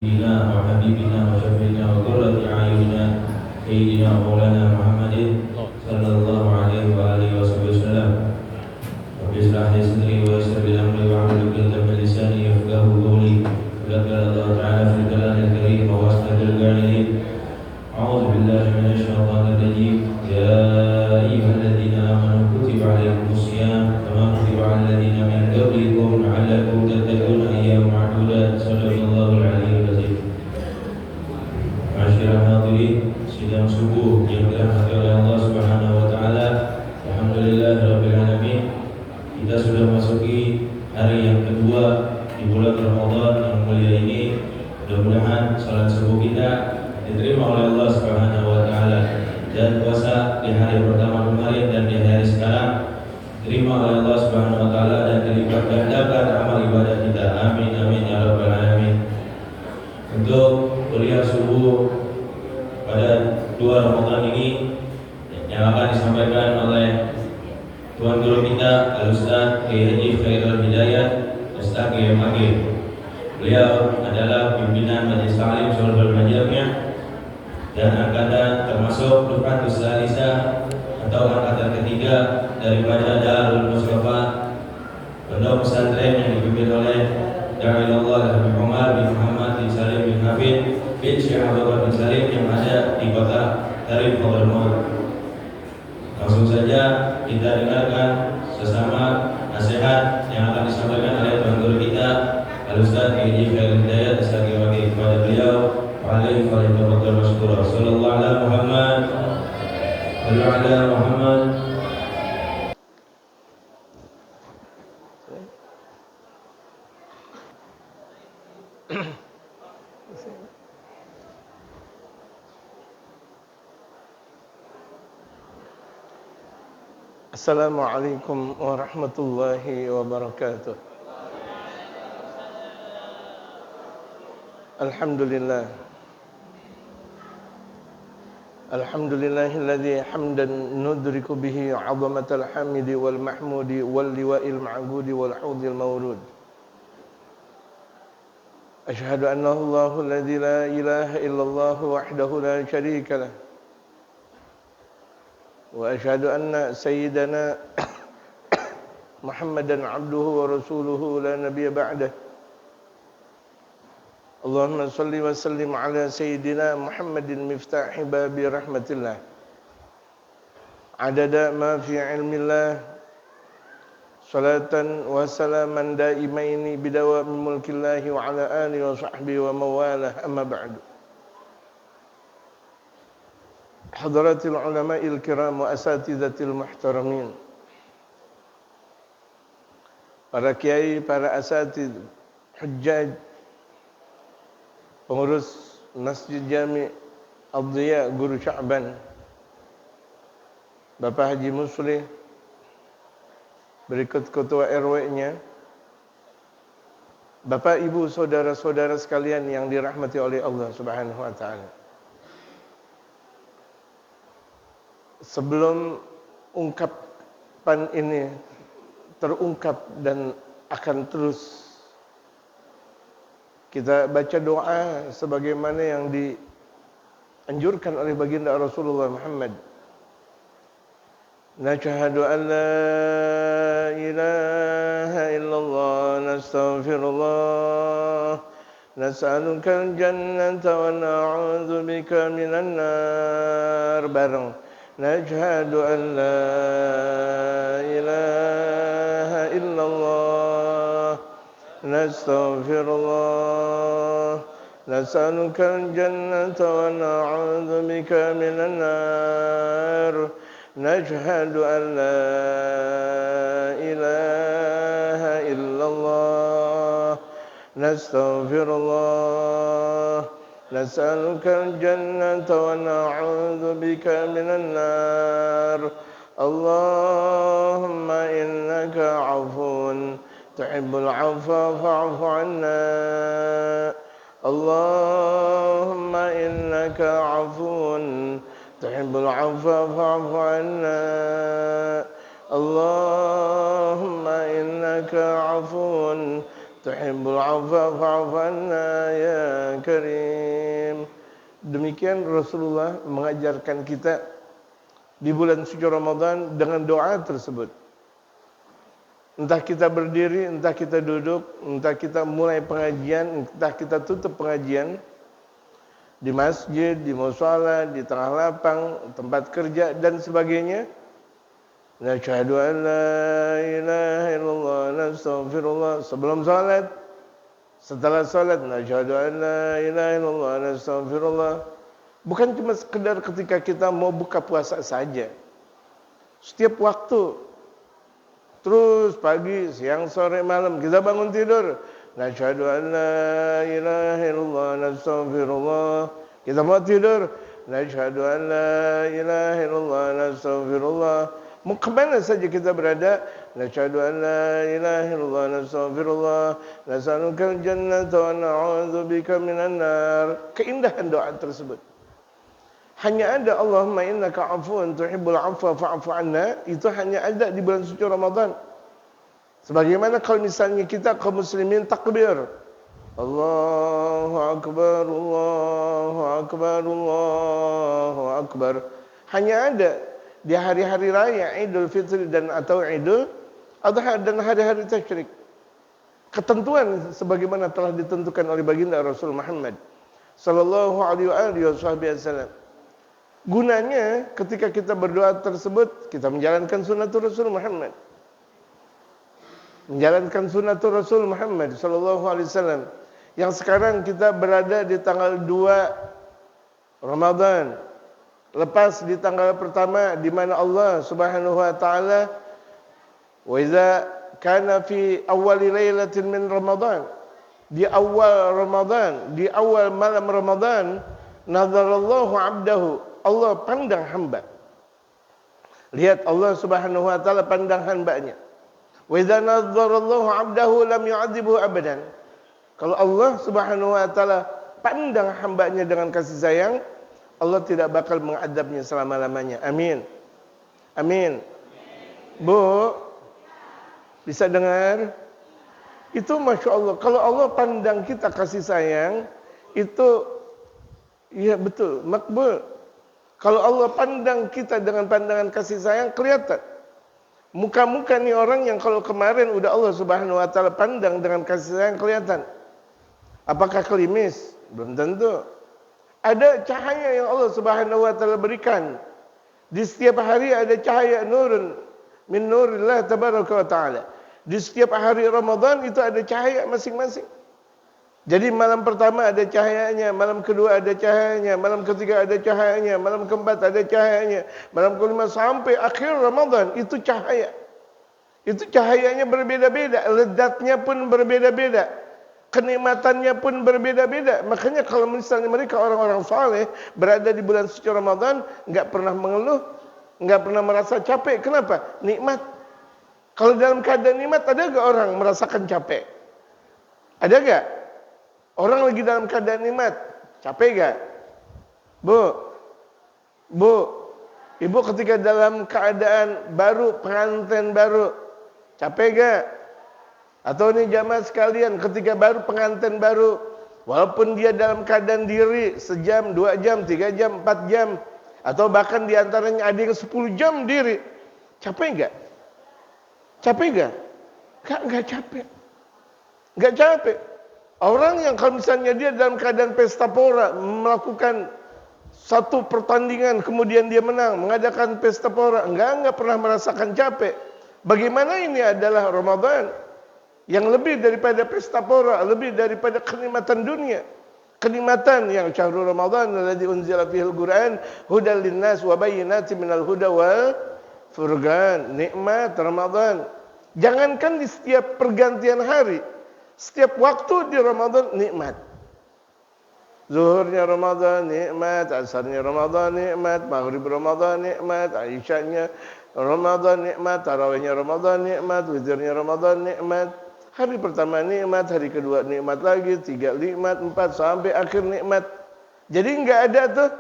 نبينا وحبيبنا وشفينا وقرة أعيننا سيدنا مولانا محمد صلى الله عليه وآله وصحبه وسلم. رب اشرح لي صدري ويسر لي أمري واحلل عقدة من لساني يفقهوا قولي. ذكر الله تعالى في الكلام الكريم وأصدق القائلين أعوذ بالله من الشيطان الرجيم يا أيها الذين آمنوا كتب عليكم الصيام كما كتب على الذين من قبلكم لعلكم تتقون أياما معدودات. صدق الله العلي العظيم. Masyarakat hadirin sidang subuh yang dirahmati oleh Allah Subhanahu wa taala. Alhamdulillahirabbil alamin. Kita sudah masuki hari yang kedua di bulan Ramadan yang mulia ini. Mudah-mudahan salat subuh kita diterima oleh Allah Subhanahu wa taala, dan puasa di hari pertama kemarin dan di hari sekarang diterima oleh Allah Subhanahu wa taala dan dilipat gandakan amal ibadah kita. Amin amin ya rabbal alamin. Untuk kuliah subuh pada 2 Ramadan ini yang akan disampaikan oleh Tuan Guru kita Al-Ustaz Kiai Haji Khairul Hidayat Ustaz Kiai Magir. Beliau adalah pimpinan Majelis Ta'lim Syarhul Majami' dan angkatan termasuk Dufatus Salisah atau angkatan ketiga daripada Darul Mustafa, pondok pesantren yang dipimpin oleh Da'ilullah Habib Umar bin Muhammad bin Salim bin Hafid bin Syekh Abu Bakar bin Salim yang ada di kota Tarif Hadramaut. Langsung saja kita dengarkan sesama nasihat yang akan disampaikan oleh Tuan Guru kita Al-Ustaz Kiai Khairul Hidayat sebagai wakil kepada beliau. Alaihi wasallam masykurah. Sallallahu ala Muhammad wa ala Muhammad. Assalamualaikum warahmatullahi wabarakatuh. Alhamdulillah. Alhamdulillahilladzi hamdan nudriku bihi 'azamatal hamidi wal mahmudi wal liwa'il ma'budi wal haudil mawrud. Asyhadu anna Allahu alladzi la ilaha illallah wahdahu la syarika lah. Wa asyhadu anna sayyidana Muhammadan 'abduhu wa rasuluhu la nabiyya ba'dah. Allahumma salli wa sallim ala sayyidina Muhammadin miftahi babi rahmatillah. Adada ma fi ilmillah. Salatan wa salaman daimaini bidawami mulkillahi wa ala alihi wa sahbihi wa mawalah, amma ba'du. Hadratil ulama'il kiram wa asatizatil muhtaramin. Para kiai, para asatid, hujjaj, pengurus Masjid Jami' Ad-Diya Guru Sya'ban, Bapak Haji Muslih, berikut ketua RW-nya, Bapak Ibu saudara-saudara sekalian yang dirahmati oleh Allah Subhanahu wa taala. Sebelum ungkapan ini terungkap dan akan terus kita baca doa sebagaimana yang dianjurkan oleh baginda Rasulullah Muhammad. Nashhadu an la ilaha illallah, nastaghfirullah, nas'aluka al-jannata wa na'udzu bika minan nar. Bareng. Nashhadu an la ilaha illallah, nastaghfirullah, nas'aluka al-jannata wa na'udzu bika minan nar. Nashhadu an la ilaha illallah, nastaghfirullah, nas'aluka al-jannata wa na'udzu bika minan nar. Allahumma innaka 'afuwun tuhibbul 'afwa fa'fu 'anna. Allahumma innaka 'afuwun tuhibbul 'afwa fa'fu 'anna. Allahumma innaka 'afuwun tuhibbul 'afwa fa'fu 'anna ya karim. Demikian Rasulullah mengajarkan kita di bulan suci Ramadan dengan doa tersebut. Entah kita berdiri, entah kita duduk, entah kita mulai pengajian, entah kita tutup pengajian, di masjid, di mushola, di tengah lapang, tempat kerja dan sebagainya. Nasyhadu an la ilaha illallah nastaghfirullah. Sebelum salat, setelah salat, nasyhadu an la ilaha illallah nastaghfirullah. Bukan cuma sekedar ketika kita mau buka puasa saja. Setiap waktu, terus pagi, siang, sore, malam kita bangun tidur, nasyhadu an la ilaha illallah nastaghfirullah. Kita mau tidur, nasyhadu an la ilaha illallah nastaghfirullah. Mau kemana saja kita berada, nasyhadu an la ilaha illallah nastaghfirullah, nas'alukal jannata wa na'udzubika minan nar. Keindahan doa tersebut. Hanya ada Allahumma innaka 'afuwun tuhibbul 'afwa fa'fu 'anna, itu hanya ada di bulan suci Ramadan. Sebagaimana kalau misalnya kita kaum muslimin takbir, Allahu akbar, Allahu akbar, Allahu akbar, hanya ada di hari-hari raya Idul Fitri dan atau Idul Adha dan hari-hari tasyrik. Ketentuan sebagaimana telah ditentukan oleh baginda Rasul Muhammad sallallahu alaihi wasallam. Gunanya ketika kita berdoa tersebut, kita menjalankan sunnatul Rasul Muhammad. Menjalankan sunnatul Rasul Muhammad sallallahu alaihi wasallam. Yang sekarang kita berada di tanggal 2 Ramadan. Lepas di tanggal pertama di mana Allah Subhanahu wa taala wa idza kana fi awwali lailatin min Ramadan, di awal Ramadan, di awal malam Ramadan, nazarallahu 'abdahu, Allah pandang hamba. Lihat Allah Subhanahu wa taala pandang hambanya. Wa idza nazarallahu 'abdahu lam yu'adzibhu abadan. Kalau Allah Subhanahu wa taala pandang hambanya dengan kasih sayang, Allah tidak bakal mengadabnya selama-lamanya. Amin. Amin. Bu, bisa dengar? Itu Masya Allah. Kalau Allah pandang kita kasih sayang, itu ya betul, makbul. Kalau Allah pandang kita dengan pandangan kasih sayang, kelihatan. Muka-muka nih orang yang kalau kemarin udah Allah Subhanahu wa taala pandang dengan kasih sayang, kelihatan. Apakah klimis? Belum tentu. Ada cahaya yang Allah Subhanahu wa taala berikan. Di setiap hari ada cahaya nurun min nurillah tabaraka wa taala. Di setiap hari Ramadan itu ada cahaya masing-masing. Jadi malam pertama ada cahayanya, malam kedua ada cahayanya, malam ketiga ada cahayanya, malam keempat ada cahayanya, malam kelima sampai akhir Ramadan itu cahaya. Itu cahayanya berbeda-beda, ledatnya pun berbeda-beda. Kenikmatannya pun berbeda-beda. Makanya kalau misalnya mereka orang-orang saleh berada di bulan suci Ramadan, enggak pernah mengeluh, enggak pernah merasa capek. Kenapa? Nikmat. Kalau dalam keadaan nikmat, ada enggak orang merasakan capek? Ada enggak? Orang lagi dalam keadaan nikmat, capek enggak? Bu, ibu ketika dalam keadaan baru, pengantin baru, capek enggak? Atau ini jamaah sekalian ketika baru pengantin baru, walaupun dia dalam keadaan diri sejam, 2 jam, 3 jam, 4 jam, atau bahkan diantaranya ada yang 10 jam diri, capek enggak? Capek enggak? Enggak capek. Enggak capek. Orang yang kalau misalnya dia dalam keadaan pesta pora, melakukan satu pertandingan kemudian dia menang, mengadakan pesta pora, enggak pernah merasakan capek. Bagaimana ini adalah Ramadan yang lebih daripada pesta pora, lebih daripada kenikmatan dunia. Kenikmatan yang syahrul Ramadan alladzi unzila fihil Qur'an hudal linnas wa bayyinatin minal huda wal furqan. Nikmat Ramadan. Jangankan di setiap pergantian hari, setiap waktu di Ramadan nikmat. Zuhurnya Ramadan nikmat, asarnya Ramadan nikmat, maghrib Ramadan nikmat, isyanya Ramadan nikmat, tarawihnya Ramadan nikmat, witirnya Ramadan nikmat. Hari pertama nikmat, hari kedua nikmat lagi, 3 nikmat, 4 sampai akhir nikmat. Jadi enggak ada tuh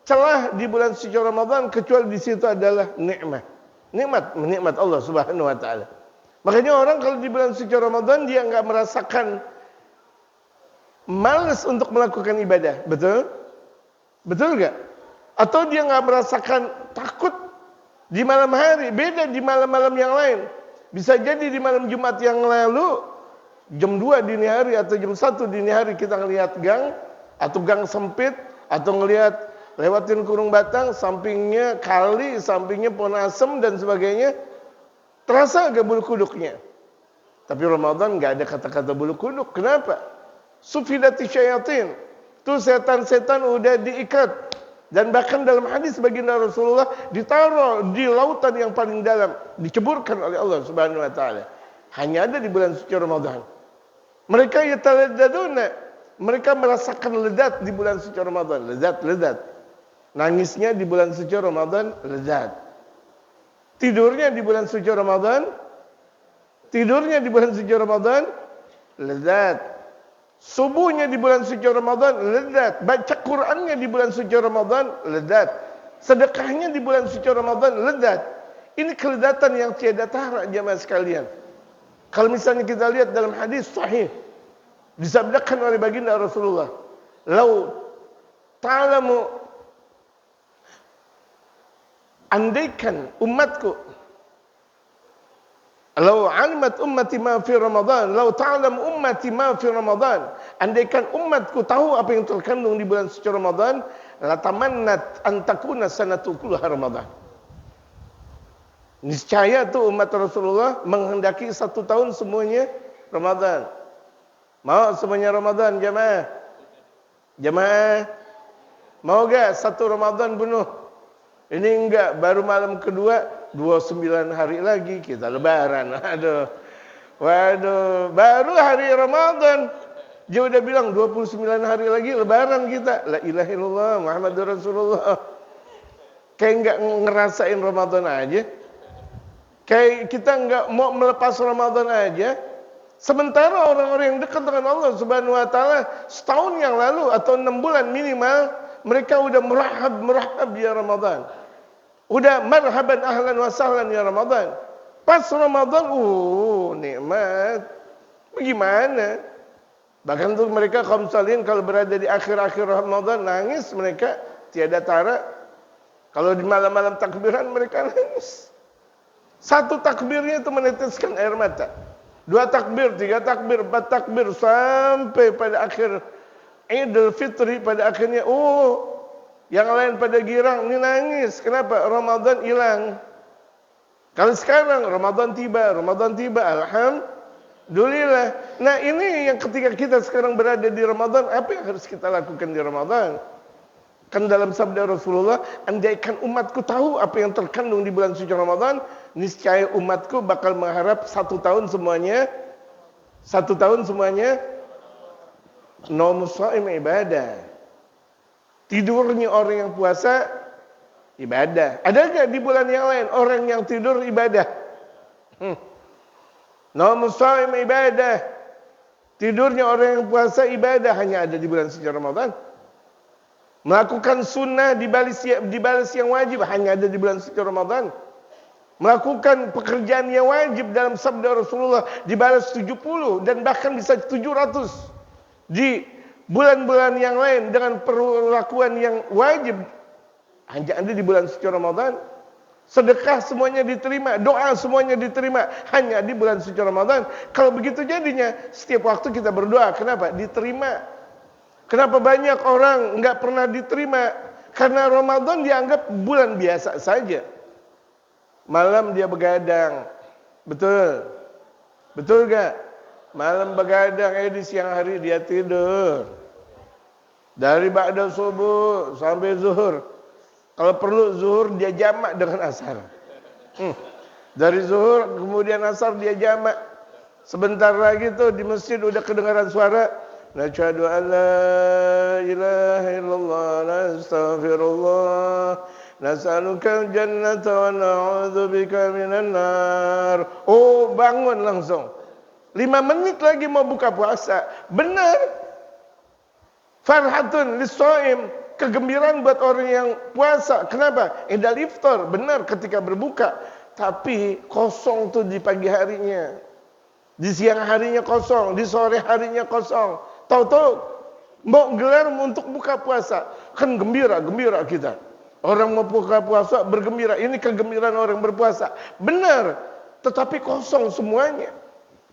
celah di bulan suci Ramadan kecuali di situ adalah nikmat. Nikmat Allah Subhanahu wa taala. Makanya orang kalau di bulan suci Ramadan dia enggak merasakan malas untuk melakukan ibadah. Betul? Betul enggak? Atau dia enggak merasakan takut di malam hari. Beda di malam-malam yang lain. Bisa jadi di malam Jumat yang lalu, jam 2 dini hari atau jam 1 dini hari kita ngelihat gang, atau gang sempit, atau ngelihat lewatin kurung batang, sampingnya kali, sampingnya pohon asem dan sebagainya. Terasa agak bulu kuduknya. Tapi Ramadan enggak ada kata-kata bulu kuduk. Kenapa? Sufidati syayatin. Tuh setan-setan udah diikat. Dan bahkan dalam hadis baginda Rasulullah ditaruh di lautan yang paling dalam, diceburkan oleh Allah Subhanahu wa taala. Hanya ada di bulan suci Ramadan. Mereka yataladdaduna, mereka merasakan lezat di bulan suci Ramadan, lezat. Nangisnya di bulan suci Ramadan, lezat. Tidurnya di bulan suci Ramadan, lezat. Subuhnya di bulan suci Ramadan, lezat. Baca Qur'annya di bulan suci Ramadan, lezat. Sedekahnya di bulan suci Ramadan, lezat. Ini kelezatan yang tiada tara jemaah sekalian. Kalau misalnya kita lihat dalam hadis sahih, disabdakan oleh baginda Rasulullah, "Lau ta'lamu," andaikan umatku, "Lau alimat ummati ma fi Ramadan, lau ta'lam ummati ma fi Ramadan." Andaikan umatku tahu apa yang terkandung di bulan suci Ramadan, la tamannat an takuna sanatu kullaha Ramadan. Niscaya tuh umat Rasulullah menghendaki 1 tahun semuanya Ramadan. Mau semuanya Ramadan jemaah? Jemaah mau gak 1 Ramadan penuh? Ini enggak, baru malam kedua 29 hari lagi kita lebaran. Waduh, baru hari Ramadan dia udah bilang 29 hari lagi lebaran kita. La ilaha illallah Muhammadur Rasulullah. Kayak enggak ngerasain Ramadan aja. Kayak kita enggak mau melepas Ramadan aja. Sementara orang-orang yang dekat dengan Allah Subhanahu wa taala setahun yang lalu atau 6 bulan minimal mereka udah merahab ya Ramadan. Udah marhaban ahlan wa sahlan ya Ramadan. Pas Ramadan, nikmat. Bagaimana? Bahkan tuh mereka kaum salihin kalau berada di akhir-akhir Ramadan nangis mereka tiada tara. Kalau di malam-malam takbiran mereka nangis. 1 takbirnya itu meneteskan air mata. 2 takbir, 3 takbir, 4 takbir sampai pada akhir Idul Fitri pada akhirnya yang lain pada girang, ini nangis. Kenapa? Ramadan hilang. Kalau sekarang Ramadan tiba, alhamdulillah. Nah ini yang ketika kita sekarang berada di Ramadan, apa yang harus kita lakukan di Ramadan? Kan dalam sabda Rasulullah, andaikan umatku tahu apa yang terkandung di bulan suci Ramadan, niscaya umatku bakal mengharap 1 tahun semuanya, naumus shaim ibadah. Tidurnya orang yang puasa ibadah. Ada nggak di bulan yang lain orang yang tidur ibadah? Naumus shaim ibadah. Tidurnya orang yang puasa ibadah, hanya ada di bulan suci Ramadan. Melakukan sunnah dibalas yang wajib hanya ada di bulan suci Ramadan. Melakukan pekerjaan yang wajib dalam sabda Rasulullah dibalas 70 dan bahkan bisa 700 di bulan-bulan yang lain dengan perlakuan yang wajib hanya ada di bulan suci Ramadan. Sedekah semuanya diterima, doa semuanya diterima hanya di bulan suci Ramadan. Kalau begitu jadinya setiap waktu kita berdoa, kenapa? Diterima. Kenapa banyak orang enggak pernah diterima? Karena Ramadan dianggap bulan biasa saja. Malam dia begadang. Betul? Betul enggak? Malam begadang, di siang hari dia tidur. Dari ba'da subuh sampai zuhur. Kalau perlu zuhur dia jamak dengan asar. Dari zuhur kemudian asar dia jamak. Sebentar lagi tuh di masjid udah kedengaran suara. Nashhadu an la ilaha illallah, nastaghfirullah, nas'aluka al-jannata wa na'udzubika minan nar. Bangun langsung. 5 menit lagi mau buka puasa. Benar. Farhatun lis-shaim, kegembiraan buat orang yang puasa. Kenapa? Idul iftar, benar ketika berbuka. Tapi kosong tuh di pagi harinya. Di siang harinya kosong, di sore harinya kosong. Tahu-tahu mau gelar untuk buka puasa. Kan gembira kita. Orang mau buka puasa bergembira. Ini kegembiraan orang berpuasa. Benar, tetapi kosong semuanya.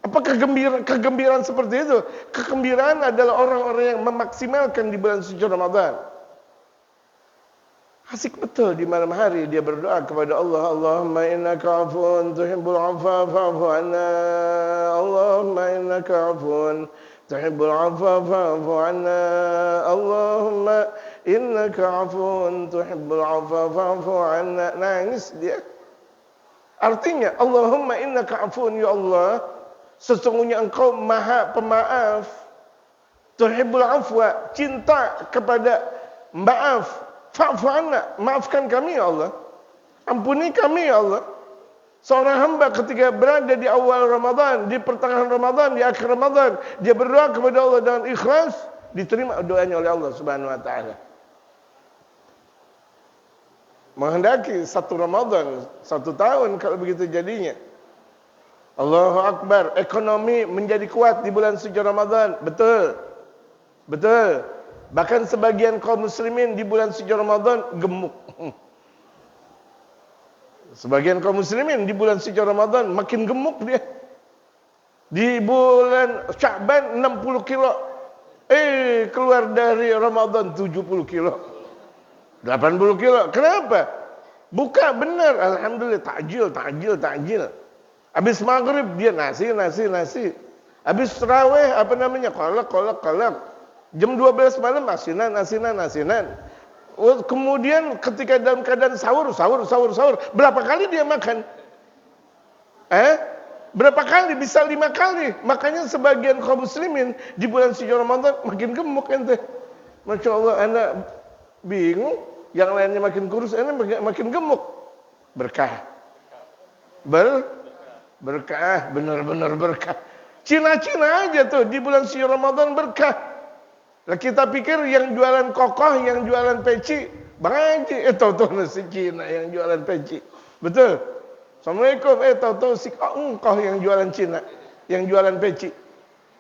Apakah kegembiraan seperti itu? Kegembiraan adalah orang-orang yang memaksimalkan di bulan suci Ramadan. Asik betul di malam hari dia berdoa kepada Allah. Allahumma innaka afuun tuhibbul afwa fa'fu anna. Allahumma innaka afuun tuhibbul afwa fa'fu anna. Allahumma innaka afuun tuhibbul afwa fa'fu anna. Nangis dia. Artinya, Allahumma innaka afuun, ya Allah, sesungguhnya engkau maha pemaaf. Tuhibbul afwa, cinta kepada maaf. Fa'fu anna, maafkan kami ya Allah. Ampuni kami ya Allah. Seorang hamba ketika berada di awal Ramadan, di pertengahan Ramadan, di akhir Ramadan, dia berdoa kepada Allah dengan ikhlas, diterima doanya oleh Allah Subhanahu wa taala. Menghendaki satu Ramadan, 1 tahun kalau begitu jadinya. Allahu Akbar, ekonomi menjadi kuat di bulan suci Ramadan. Betul. Betul. Bahkan sebagian kaum muslimin di bulan suci Ramadan gemuk. Sebagian kaum muslimin di bulan suci Ramadan makin gemuk dia. Di bulan Sya'ban 60 kilo. Keluar dari Ramadan 70 kilo. 80 kilo. Kenapa? Buka benar. Alhamdulillah. Takjil. Habis maghrib dia nasi. Habis tarawih kolak. Jam 12 malam asinan. Kemudian ketika dalam keadaan sahur. Berapa kali dia makan? Berapa kali? Bisa 5 kali. Makanya sebagian kaum muslimin di bulan suci Ramadan makin gemuk ente. Masya Allah, anak bingung. Yang lainnya makin kurus, ini makin gemuk. Berkah. Berkah, benar-benar berkah. Cina-cina aja tuh di bulan suci Ramadan berkah. Lah kita pikir yang jualan kokoh, yang jualan peci, Bang Haji, tahu-tahu nasi Cina yang jualan peci. Betul. Assalamualaikum, tahu-tahu si kokoh yang jualan Cina, yang jualan peci.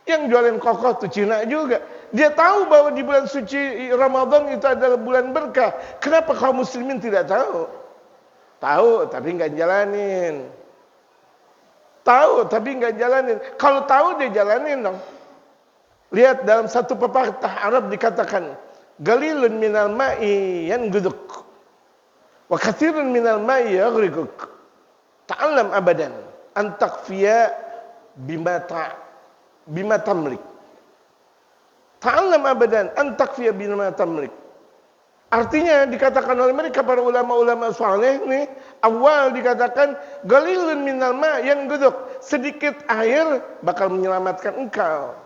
Yang jualan kokoh tuh Cina juga. Dia tahu bahwa di bulan suci Ramadan itu adalah bulan berkah. Kenapa kaum muslimin tidak tahu? Tahu tapi nggak jalanin. Tahu tapi nggak jalanin. Kalau tahu dia jalanin dong. Lihat dalam satu pepatah Arab dikatakan, Galilun minal ma'i yanghuduk, wa katsirun minal ma'i yaghrikuk. Ta'allam abadan an takfiya bima tamlik. Ta'allam abadan an takfiya bima tamlik. Artinya dikatakan oleh mereka para ulama-ulama saleh nih, awal dikatakan galilun minal ma yang guduk, sedikit air bakal menyelamatkan engkau.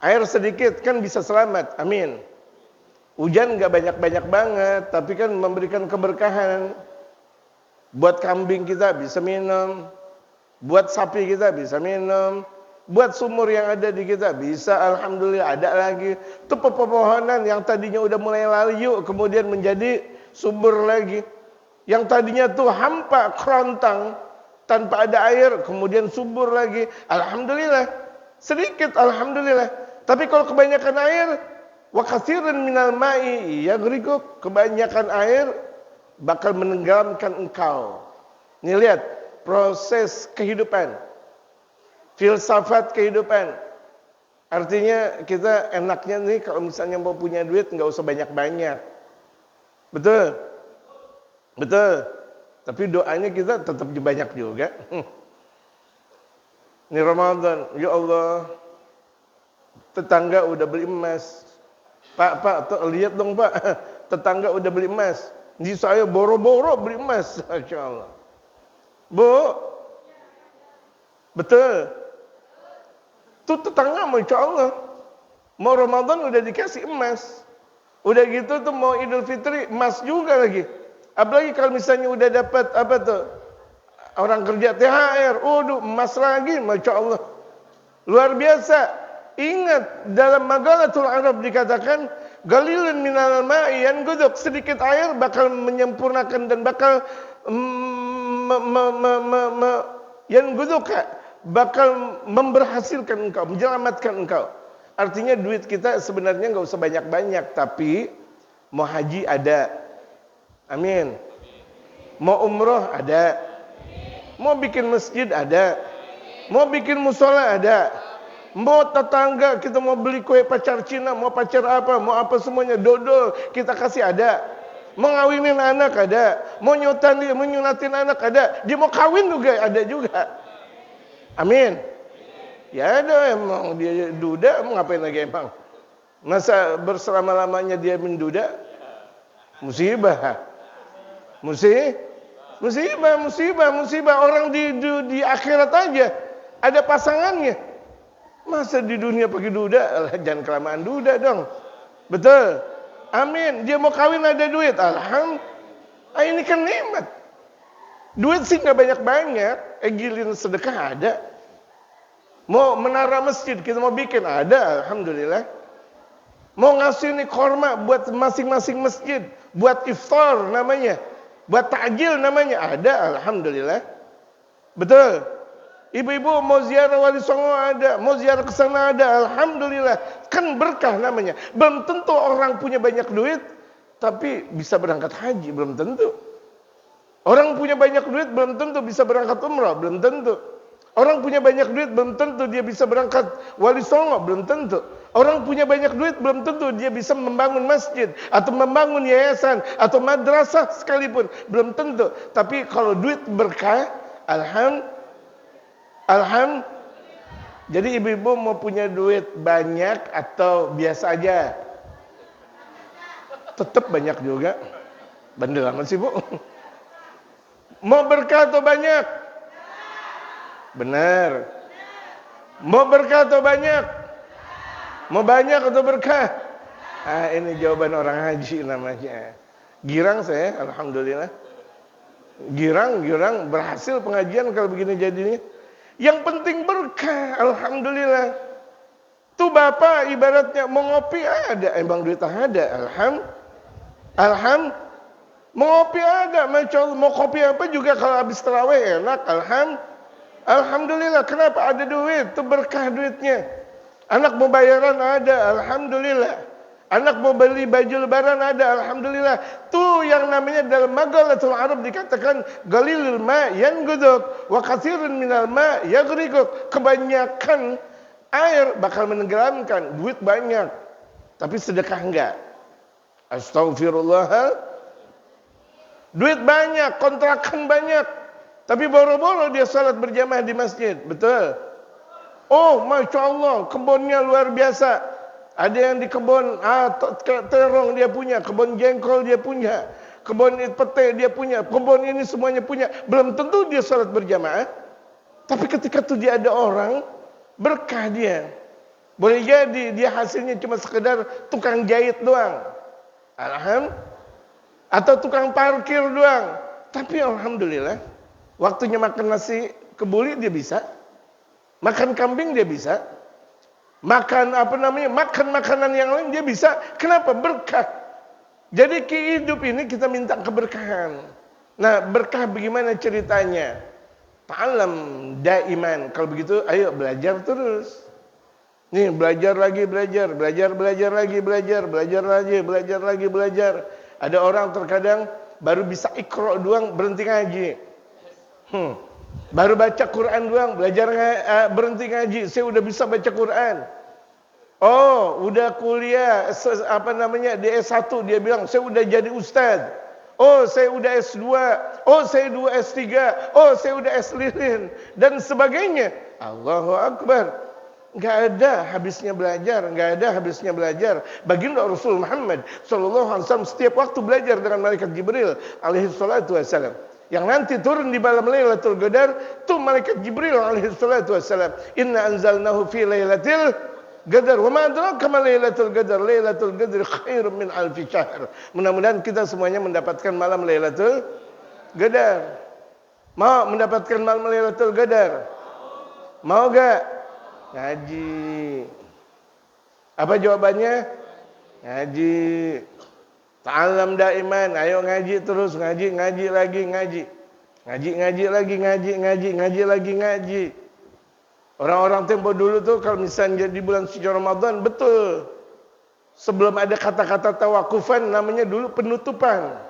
Air sedikit kan bisa selamat, amin. Hujan enggak banyak-banyak banget, tapi kan memberikan keberkahan. Buat kambing kita bisa minum, buat sapi kita bisa minum, buat sumur yang ada di kita bisa, alhamdulillah ada lagi. Itu pepohonan yang tadinya udah mulai layu kemudian menjadi subur lagi. Yang tadinya tuh hampa, kerontang, tanpa ada air kemudian subur lagi. Alhamdulillah. Sedikit alhamdulillah. Tapi kalau kebanyakan air, wa katsiran minal ma'i yaghrikuk, kebanyakan air bakal menenggelamkan engkau. Nih lihat proses kehidupan. Filsafat kehidupan. Artinya kita enaknya nih kalau misalnya mau punya duit nggak usah banyak-banyak. Betul? Betul. Tapi doanya kita tetap banyak juga. Ini Ramadan, ya Allah. Tetangga udah beli emas. Pak, lihat dong Pak. Tetangga udah beli emas. Ini saya boro-boro beli emas. Masya Allah. Bu. Betul. Tuh tetangga Masya Allah. Mau Ramadan udah dikasih emas. Udah gitu tuh mau Idul Fitri emas juga lagi. Apalagi kalau misalnya udah dapat apa tuh? Orang kerja THR. Emas lagi Masya Allah. Luar biasa. Ingat dalam Magalatul Arab dikatakan galilun minal ma'i yanghuduk, sedikit air bakal menyempurnakan dan bakal yanguduka, bakal memberhasilkan engkau, menyelamatkan engkau. Artinya duit kita sebenarnya nggak usah banyak-banyak, tapi mau haji ada, amin. Mau umroh ada, mau bikin masjid ada, mau bikin musola ada, mau tetangga kita mau beli kue pacar Cina, mau pacar apa, mau apa semuanya, dodol kita kasih ada. Mau ngawinin anak ada, mau nyunatin anak ada, dia mau kawin juga ada juga. Amin. Ya ada, emang dia duda, mau ngapain lagi emang? Masa berselama-lamanya dia menduda? Musibah. Musibah. Orang di akhirat aja ada pasangannya. Masa di dunia pakai duda? Jangan kelamaan duda dong. Betul. Amin. Dia mau kawin ada duit. Alhamdulillah. Ini kan nikmat. Duit sih nggak banyak-banyak. Giliran sedekah ada. Mau menara masjid kita mau bikin ada. Alhamdulillah. Mau ngasih ini korma buat masing-masing masjid. Buat iftar namanya. Buat takjil namanya ada. Alhamdulillah. Betul. Ibu-ibu mau ziarah Wali Songo ada, mau ziarah ke sana ada, alhamdulillah. Kan berkah namanya. Belum tentu orang punya banyak duit tapi bisa berangkat haji, belum tentu. Orang punya banyak duit belum tentu bisa berangkat umrah, belum tentu. Orang punya banyak duit belum tentu dia bisa berangkat Wali Songo, belum tentu. Orang punya banyak duit belum tentu dia bisa membangun masjid atau membangun yayasan atau madrasah sekalipun, belum tentu. Tapi kalau duit berkah, alhamdulillah. Jadi ibu-ibu mau punya duit banyak atau biasa aja? Tetap banyak juga. Bandel amat sih, Bu. Mau berkah atau banyak? Benar. Mau berkah atau banyak? Mau banyak atau berkah? Ini jawaban orang haji namanya. Girang saya, alhamdulillah. Girang berhasil pengajian kalau begini jadinya. Yang penting berkah, alhamdulillah. Tuh bapak ibaratnya mau ngopi ada, emang duit ada, alhamdulillah. Mau ngopi ada, mau kopi apa juga kalau habis tarawih enak, alhamdulillah. Kenapa ada duit? Tuh berkah duitnya. Anak mau bayaran ada, alhamdulillah. Anak mau beli baju lebaran ada, alhamdulillah. Tuh yang namanya dalam Magalatul Arab dikatakan galilul ma yanquduk wa katsirun minal ma yaghriquk. Kebanyakan air bakal menenggelamkan, duit banyak tapi sedekah enggak. Astagfirullah. Duit banyak, kontrakan banyak, tapi boro-boro dia salat berjamaah di masjid. Betul. Oh, Masya Allah, kebunnya luar biasa. Ada yang di kebun terong dia punya, kebun jengkol dia punya, kebun pete dia punya, kebun ini semuanya punya. Belum tentu dia salat berjamaah. Tapi ketika itu dia ada orang, berkah dia. Boleh jadi dia hasilnya cuma sekedar tukang jahit doang. Alhamdulillah. Atau tukang parkir doang. Tapi alhamdulillah, waktunya makan nasi kebuli dia bisa. Makan kambing dia bisa. Makan makan makanan yang lain dia bisa. Kenapa? Berkah. Jadi hidup ini kita minta keberkahan. Nah, berkah bagaimana ceritanya? Ta'alam daiman. Kalau begitu, ayo belajar terus. Nih, belajar lagi. Ada orang terkadang baru bisa iqra doang berhenti ngaji. Baru baca Quran doang, berhenti ngaji. Saya udah bisa baca Quran. Oh, udah kuliah di S1 dia bilang saya udah jadi ustaz. Oh, saya udah S2. Oh, saya udah S3. Oh, saya udah S lilin dan sebagainya. Allahu Akbar. Enggak ada habisnya belajar, Baginda Rasul Muhammad sallallahu alaihi wasallam setiap waktu belajar dengan malaikat Jibril alaihi salatu wasallam. Yang nanti turun di malam Lailatul Qadar itu malaikat Jibril alaihi salatu wasallam. Inna anzalnahu fi lailatul qadar wa ma adraka ma lailatul qadar. Lailatul qadar khairun min alfi syahr. Mudah-mudahan kita semuanya mendapatkan malam Lailatul Qadar. Mau mendapatkan malam Lailatul Qadar? Mau enggak? Ngaji. Apa jawabannya? Ngaji. Ta'alam daiman, ayo ngaji terus, ngaji lagi. Ngaji lagi, ngaji lagi. Orang-orang tempo dulu tuh kalau misalnya di bulan suci Ramadan, betul. Sebelum ada kata-kata tawakufan, namanya dulu penutupan.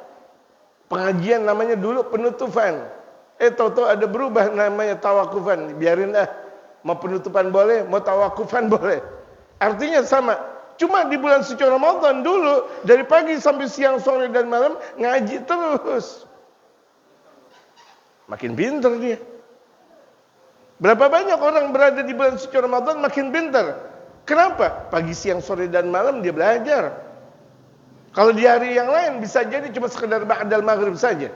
Pengajian namanya dulu penutupan. Tahu-tahu ada berubah namanya tawakufan. Biarin dah. Mau penutupan boleh, mau tawakufan boleh. Artinya sama. Cuma di bulan suci Ramadan dulu, dari pagi sampai siang, sore, dan malam, ngaji terus. Makin pintar dia. Berapa banyak orang berada di bulan suci Ramadan makin pintar. Kenapa? Pagi, siang, sore, dan malam dia belajar. Kalau di hari yang lain bisa jadi cuma sekedar ba'dal maghrib saja.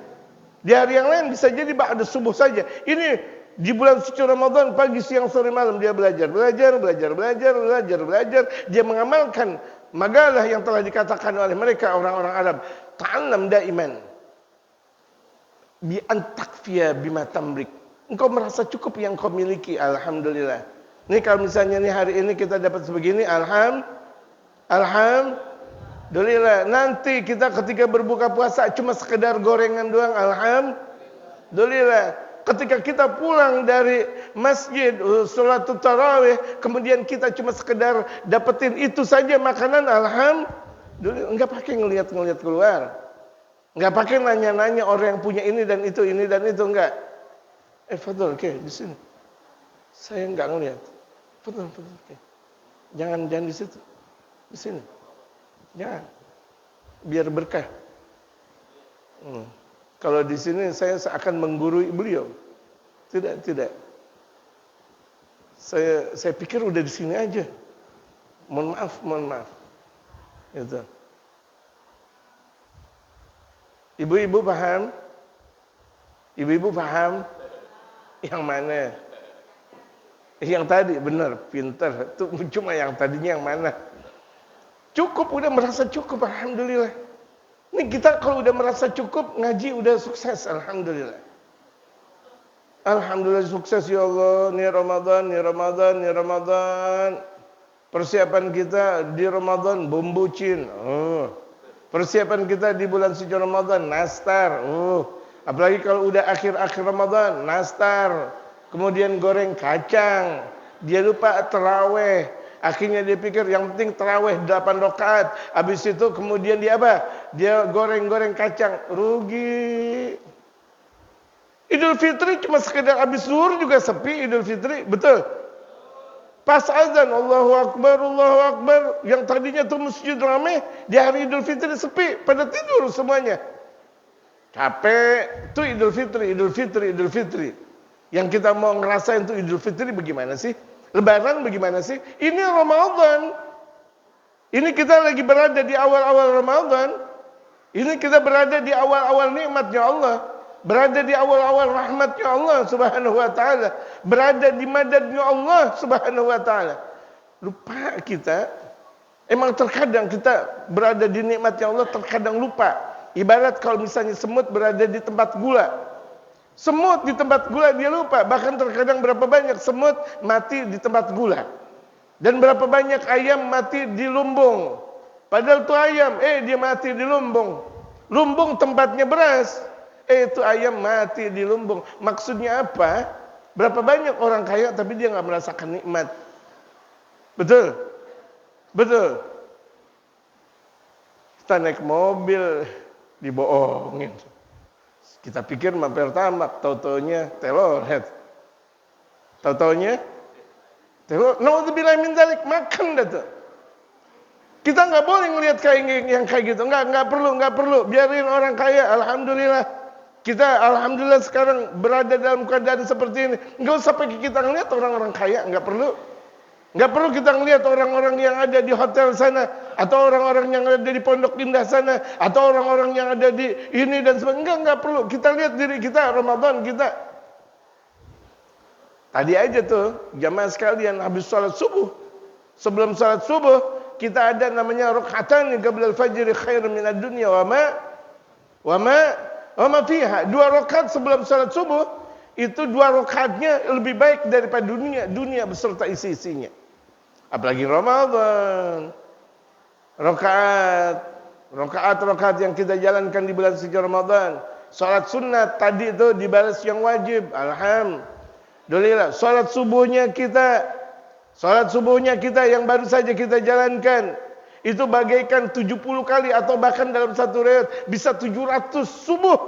Di hari yang lain bisa jadi ba'da subuh saja. Ini di bulan suci Ramadan pagi, siang, sore, malam dia belajar. Dia mengamalkan magalah yang telah dikatakan oleh mereka orang-orang Arab. Ta'allam daiman bi an takfiya bima tamlik. Engkau merasa cukup yang kau miliki, alhamdulillah. Ini kalau misalnya nih hari ini kita dapat sebegini, alhamdulillah. Nanti kita ketika berbuka puasa cuma sekedar gorengan doang, alhamdulillah. Ketika kita pulang dari masjid, sholat tarawih, kemudian kita cuma sekedar dapetin itu saja makanan, alhamdulillah. Enggak pakai ngelihat keluar. Enggak pakai nanya-nanya orang yang punya ini dan itu, enggak. Fadol, di sini. Saya enggak ngelihat. Fadol, oke. Jangan di situ. Di sini. Jangan. Biar berkah. Kalau di sini saya seakan menggurui beliau. Tidak. Saya pikir udah di sini aja. Mohon maaf. Gitu. Ibu-ibu paham? Ibu-ibu paham? Yang mana? Yang tadi benar, pintar. Itu cuma yang tadinya yang mana? Cukup, udah merasa cukup, alhamdulillah. Ini kita kalau udah merasa cukup, ngaji udah sukses, alhamdulillah. Alhamdulillah sukses ya Allah. Ni Ramadan. Persiapan kita di Ramadan bumbucin. Persiapan kita di bulan suci Ramadan nastar. Apalagi kalau udah akhir-akhir Ramadan, nastar. Kemudian goreng kacang. Dia lupa taraweh. Akhirnya dia pikir yang penting taraweh 8 rakaat. Habis itu kemudian dia apa? Dia goreng-goreng kacang. Rugi. Idul Fitri cuma sekedar habis zuhur juga sepi Idul Fitri. Betul? Pas azan Allahu Akbar. Yang tadinya tuh masjid ramai, di hari Idul Fitri sepi. Pada tidur semuanya. Capek, itu Idul Fitri. Yang kita mau ngerasain itu Idul Fitri bagaimana sih? Lebaran bagaimana sih? Ini Ramadan. Ini kita lagi berada di awal-awal Ramadan. Ini kita berada di awal-awal nikmatnya Allah. Berada di awal-awal rahmatnya Allah subhanahu wa ta'ala. Berada di madadnya Allah subhanahu wa ta'ala. Lupa kita. Emang terkadang kita berada di nikmatnya Allah, terkadang lupa. Ibarat kalau misalnya semut berada di tempat gula. Semut di tempat gula dia lupa. Bahkan terkadang berapa banyak semut mati di tempat gula. Dan berapa banyak ayam mati di lumbung. Padahal itu ayam, dia mati di lumbung. Lumbung tempatnya beras. Itu ayam mati di lumbung. Maksudnya apa? Berapa banyak orang kaya tapi dia nggak merasakan nikmat. Betul? Kita naik mobil dibohongin. Kita pikir mampir tamak, tahu-taunya teloret. Tahu-taunya teloret. Naudzubillah min dzalik, makan dah tuh. Kita nggak boleh ngelihat yang kayak gitu. Nggak perlu. Biarin orang kaya. Alhamdulillah. Kita alhamdulillah sekarang berada dalam keadaan seperti ini. Nggak usah pakai kita ngelihat orang-orang kaya. Nggak perlu. Nggak perlu kita ngelihat orang-orang yang ada di hotel sana, atau orang-orang yang ada di Pondok Indah sana, atau orang-orang yang ada di ini dan sebagainya. Nggak perlu. Kita lihat diri kita, Ramadan kita. Tadi aja tuh, jamaah sekalian, habis sholat subuh. Sebelum sholat subuh, kita ada namanya rakaatan qabla al-fajr khairun minad dunya wa ma fiha. 2 rakaat sebelum sholat subuh, itu 2 rakaatnya lebih baik daripada dunia beserta isi-isinya. Apalagi Ramadan. Rakaat yang kita jalankan di bulan suci Ramadan. Salat sunat tadi itu dibalas yang wajib. Alhamdulillah. Salat subuhnya kita yang baru saja kita jalankan, itu bagaikan 70 kali atau bahkan dalam satu riwayat bisa 700 subuh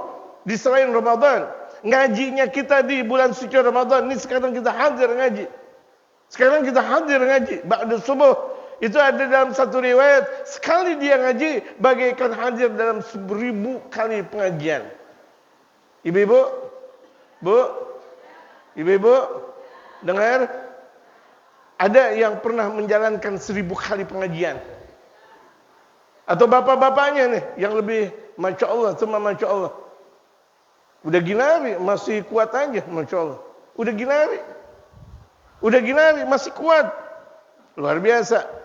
di selain Ramadan. Ngajinya kita di bulan suci Ramadan. Ini sekarang kita hadir ngaji. Ba'da subuh. Itu ada dalam satu riwayat, sekali dia ngaji bagaikan hadir dalam 1000 kali pengajian. Ibu-ibu, dengar? Ada yang pernah menjalankan 1000 kali pengajian? Atau bapak-bapaknya nih yang lebih Masya Allah, cuma Masya Allah. Udah ginari, masih kuat aja, Masya Allah. Udah ginari, masih kuat. Luar biasa.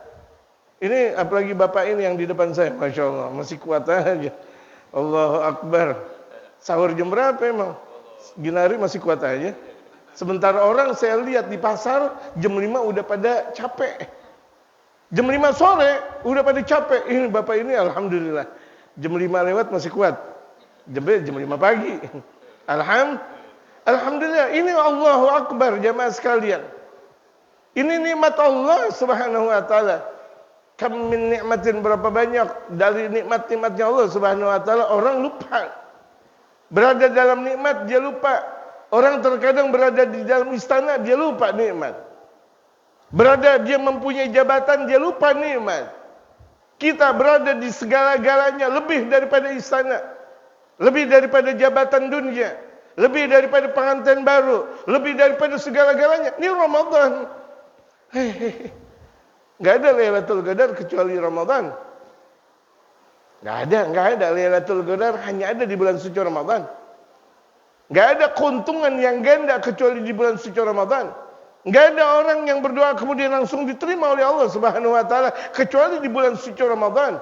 Ini apalagi bapak ini yang di depan saya, Masya Allah, masih kuat aja. Allahu Akbar. Sahur jam berapa emang? Ginari masih kuat aja. Sementara orang saya lihat di pasar, jam 5 udah pada capek. Jam 5 sore udah pada capek. Ini bapak ini alhamdulillah. Jam 5 lewat masih kuat. Jam 5 pagi. Alhamdulillah. Ini Allahu Akbar jamaah sekalian. Ini nikmat Allah Subhanahu wa taala. Kam min nikmatin, berapa banyak dari nikmat-nikmatnya Allah Subhanahu wa taala orang lupa. Berada dalam nikmat dia lupa. Orang terkadang berada di dalam istana dia lupa nikmat. Berada dia mempunyai jabatan dia lupa nikmat. Kita berada di segala-galanya lebih daripada istana, lebih daripada jabatan dunia, lebih daripada pengantin baru, lebih daripada segala-galanya. Ini Ramadan. Enggak ada Lailatul Qadar kecuali Ramadan. Enggak ada Lailatul Qadar hanya ada di bulan suci Ramadan. Enggak ada keuntungan yang ganda kecuali di bulan suci Ramadan. Enggak ada orang yang berdoa kemudian langsung diterima oleh Allah Subhanahu wa taala kecuali di bulan suci Ramadan.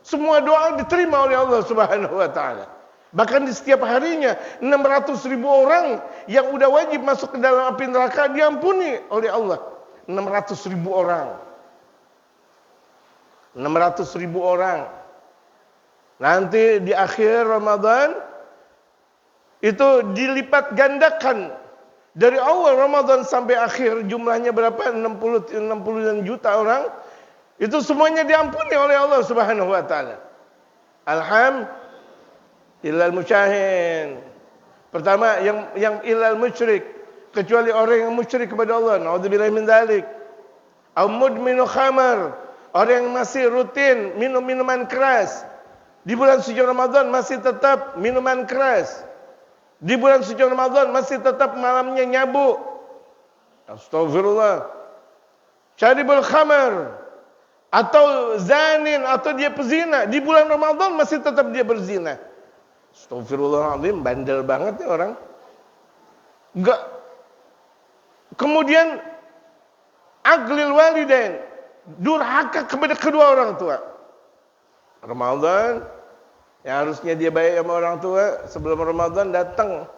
Semua doa diterima oleh Allah Subhanahu wa taala. Bahkan di setiap harinya 600.000 orang yang udah wajib masuk ke dalam api neraka diampuni oleh Allah. 600.000 orang. 600.000 orang. Nanti di akhir Ramadan itu dilipat gandakan. Dari awal Ramadan sampai akhir jumlahnya berapa? 60 juta orang. Itu semuanya diampuni oleh Allah Subhanahu wa taala. Alhamdulillah musyahin. Pertama yang ilal musyrik, kecuali orang yang musyrik kepada Allah. Naudzubillahi min dzalik. Au mudminu khamar, orang yang masih rutin minum minuman keras. Di bulan suci Ramadan masih tetap minuman keras. Di bulan suci Ramadan masih tetap malamnya nyabu. Astagfirullah. Syaribul khamar, atau zanin, atau dia pezina. Di bulan Ramadan masih tetap dia berzina. Astagfirullahaladzim, bandel banget ya orang. Enggak. Kemudian aglil walidain, durhaka kepada kedua orang tua. Ramadan, yang harusnya dia baik sama orang tua, sebelum Ramadan datang.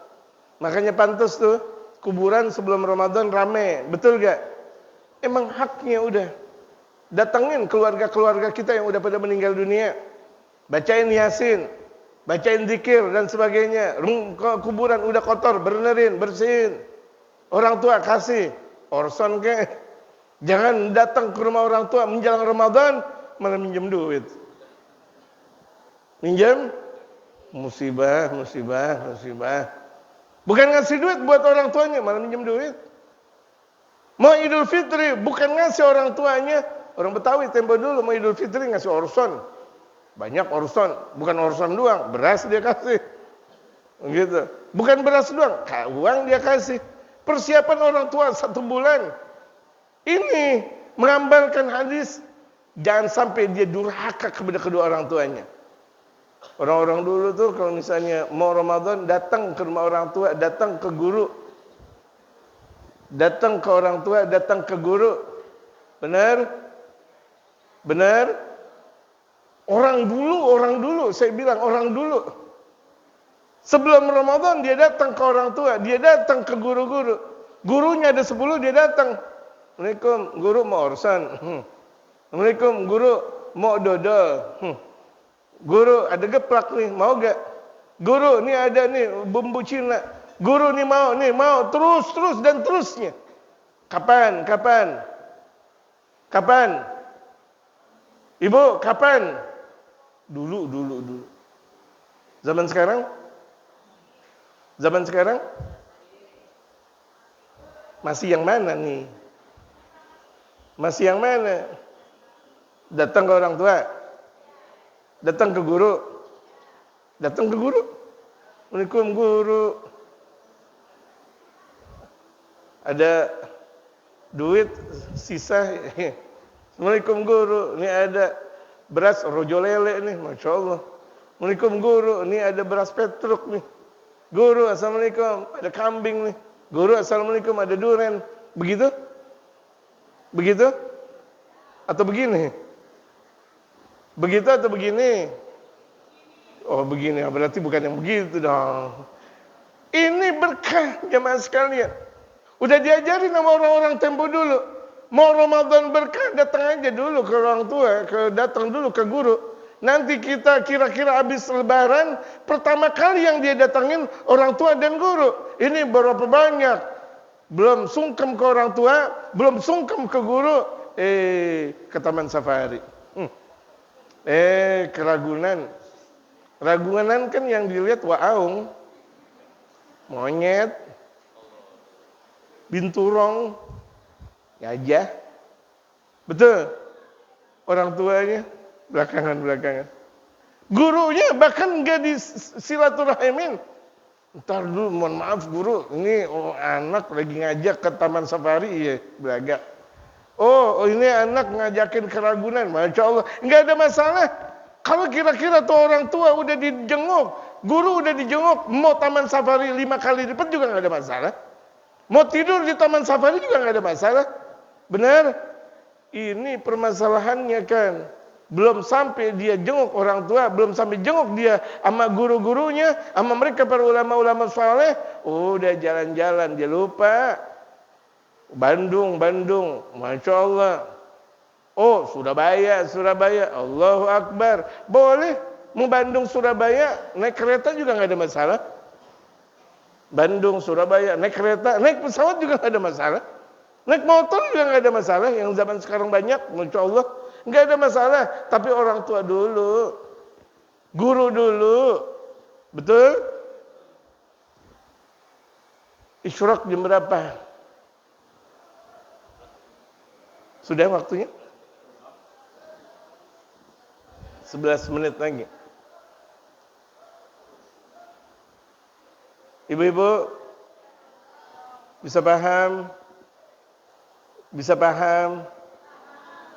Makanya pantas tuh kuburan sebelum Ramadan rame, betul gak? Emang haknya udah. Datangin keluarga-keluarga kita yang udah pada meninggal dunia. Bacain Yasin, bacain zikir dan sebagainya. Kuburan udah kotor, benerin, bersihin. Orang tua kasih orson ke. Jangan datang ke rumah orang tua menjelang Ramadan malah minjem duit. Minjem musibah. Bukan ngasih duit buat orang tuanya, malah minjem duit. Mau Idul Fitri bukan ngasih orang tuanya. Orang Betawi tempo dulu mau Idul Fitri ngasih orson. Banyak orson, bukan orson doang, beras dia kasih. Gitu. Bukan beras doang, uang dia kasih. Persiapan orang tua 1 bulan. Ini menggambarkan hadis, jangan sampai dia durhaka kepada kedua orang tuanya. Orang-orang dulu tuh kalau misalnya mau Ramadan datang ke rumah orang tua, datang ke guru. Datang ke orang tua, datang ke guru. Benar? Orang dulu, saya bilang orang dulu. Sebelum Ramadan dia datang ke orang tua, dia datang ke guru-guru. Gurunya ada 10, dia datang. Assalamualaikum, guru mau orsan. Assalamualaikum, guru mau dodol. Guru ada geplak nih, mau gak? Guru, ni ada ni bumbu Cina. Guru ni mau, terus dan terusnya. Kapan? Ibu, kapan? Dulu. Zaman sekarang? Masih yang mana nih? Masih yang mana? Datang ke orang tua? Datang ke guru? Assalamualaikum guru. Ada duit sisa. Assalamualaikum guru. Ini ada beras rojo lele nih, Masya Allah. Assalamualaikum guru. Ini ada beras petruk nih. Guru, assalamualaikum. Ada kambing nih. Guru, assalamualaikum. Ada duren. Begitu? Atau begini? Begitu atau begini? Oh begini, berarti bukan yang begitu dong. Ini berkah jemaah sekalian. Udah diajarin sama orang-orang tempo dulu. Mau Ramadan berkah, datang aja dulu ke orang tua, datang dulu ke guru. Nanti kita kira-kira habis lebaran, pertama kali yang dia datangin orang tua dan guru. Ini berapa banyak? Belum sungkem ke orang tua, belum sungkem ke guru, ke Taman Safari. Ke Ragunan kan yang dilihat waung, monyet, binturong, gajah. Betul. Orang tuanya belakangan. Gurunya bahkan enggak disilaturahimin. Ntar dulu, mohon maaf guru, ini anak lagi ngajak ke Taman Safari, iya, belagak. Oh, ini anak ngajakin ke Ragunan, Masya Allah. Enggak ada masalah. Kalau kira-kira tuh orang tua udah dijenguk, guru udah dijenguk, mau Taman Safari 5 kali lipat juga enggak ada masalah. Mau tidur di Taman Safari juga enggak ada masalah. Benar? Ini permasalahannya kan. Belum sampai dia jenguk orang tua, belum sampai jenguk dia sama guru-gurunya, sama mereka para ulama-ulama saleh, udah jalan-jalan dia lupa. Bandung, Masya Allah. Oh, Surabaya, Allahu Akbar. Boleh, mau Bandung, Surabaya, naik kereta juga nggak ada masalah. Bandung, Surabaya, naik kereta, naik pesawat juga nggak ada masalah. Naik motor juga nggak ada masalah. Yang zaman sekarang banyak, Masya Allah, nggak ada masalah. Tapi orang tua dulu, guru dulu, betul? Isyraq jam berapa? Sudah waktunya? 11 menit lagi. Ibu-ibu bisa paham?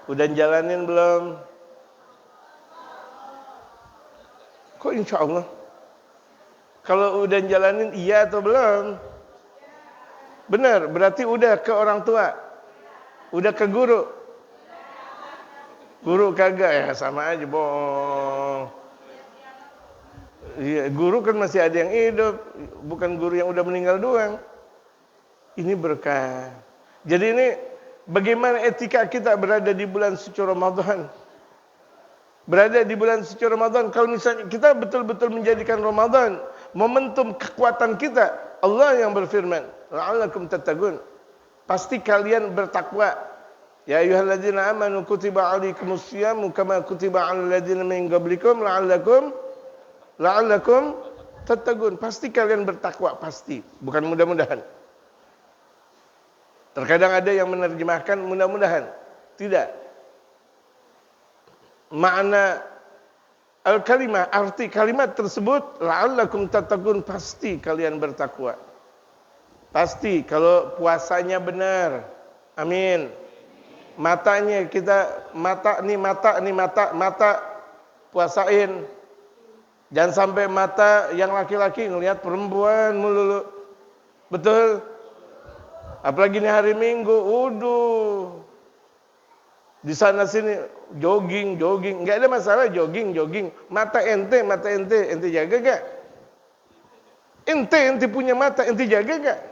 Udah jalanin belum? Kok insya Allah? Kalau udah jalanin iya atau belum? Benar, berarti udah ke orang tua. Udah ke guru. Guru kagak, ya sama aja bohong. Ya, guru kan masih ada yang hidup, bukan guru yang udah meninggal doang. Ini berkah. Jadi ini bagaimana etika kita berada di bulan suci Ramadan? Berada di bulan suci Ramadan, kalau misalnya kita betul-betul menjadikan Ramadan momentum kekuatan kita, Allah yang berfirman, la'allakum tattaqun. Pasti kalian bertakwa. Ya ayyuhalladzina amanu kutiba 'alaikumus syiyamu kama kutiba 'alal ladzina min qablikum la'allakum tattaqun. Pasti kalian bertakwa, pasti. Bukan mudah-mudahan. Terkadang ada yang menerjemahkan mudah-mudahan. Tidak. Makna al-kalimah, arti kalimat tersebut la'allakum tattaqun, pasti kalian bertakwa. Pasti kalau puasanya benar. Amin. Matanya kita mata puasain. Jangan sampai mata yang laki-laki ngelihat perempuan mulu. Betul? Apalagi ini hari Minggu, di sana sini jogging, enggak ada masalah jogging. Mata ente jaga gak? Ente punya mata, ente jaga gak?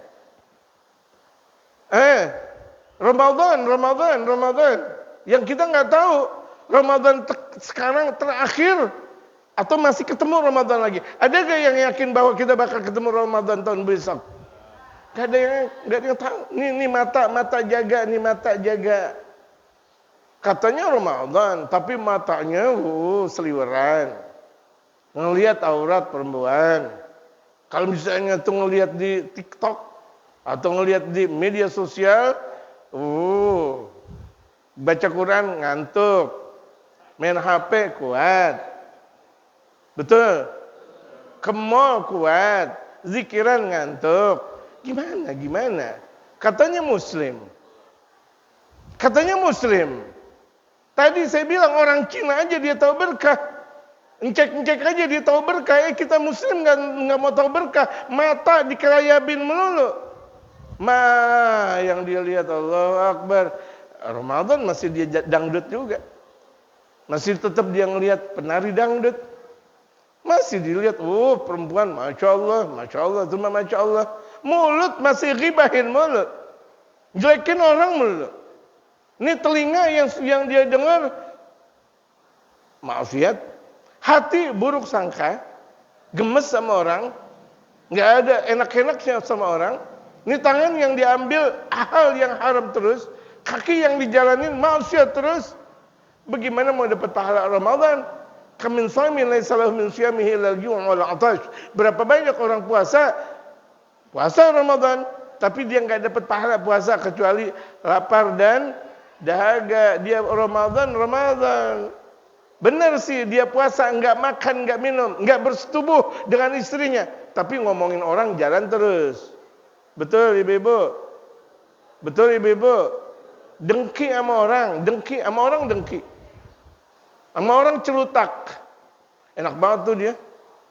Ramadan. Yang kita nggak tahu Ramadan sekarang terakhir Atau masih ketemu Ramadan lagi? Ada gak yang yakin bahwa kita bakal ketemu Ramadan tahun besok? Gak ada yang tahu. Ini mata jaga, ini mata jaga. Katanya Ramadan, tapi matanya seliweran. Ngelihat aurat perempuan. Kalau misalnya tuh ngelihat di TikTok atau ngelihat di media sosial, baca Quran ngantuk, main HP kuat, betul, ke mall kuat, zikiran ngantuk, gimana? Katanya Muslim. Tadi saya bilang orang Cina aja dia tahu berkah. Encek aja dia tahu berkah. Kita Muslim nggak mau tahu berkah. Mata dikerayabin melulu. Yang dia lihat Allahu Akbar. Ramadan masih dia dangdut juga. Masih tetap dia ngelihat penari dangdut. Masih dilihat, perempuan, Masya Allah, cuma Masya Allah. Mulut masih gibahin mulut. Jelekin orang mulut. Ini telinga yang dia dengar maksiat, hati buruk sangka, gemes sama orang, nggak ada enak-enaknya sama orang. Ini tangan yang diambil hal yang haram terus, kaki yang dijalanin maksiat terus. Bagaimana mau dapat pahala Ramadan? Kamin shaimin laisa lahu min shiyamihi illal ju' wal 'atash. Berapa banyak orang puasa Ramadan, tapi dia nggak dapat pahala puasa kecuali lapar dan dahaga. Dia Ramadan. Benar sih dia puasa, nggak makan, nggak minum, nggak bersetubuh dengan istrinya, tapi ngomongin orang jalan terus. Betul ibu-ibu? Dengki sama orang, sama orang celutak. Enak banget tuh dia.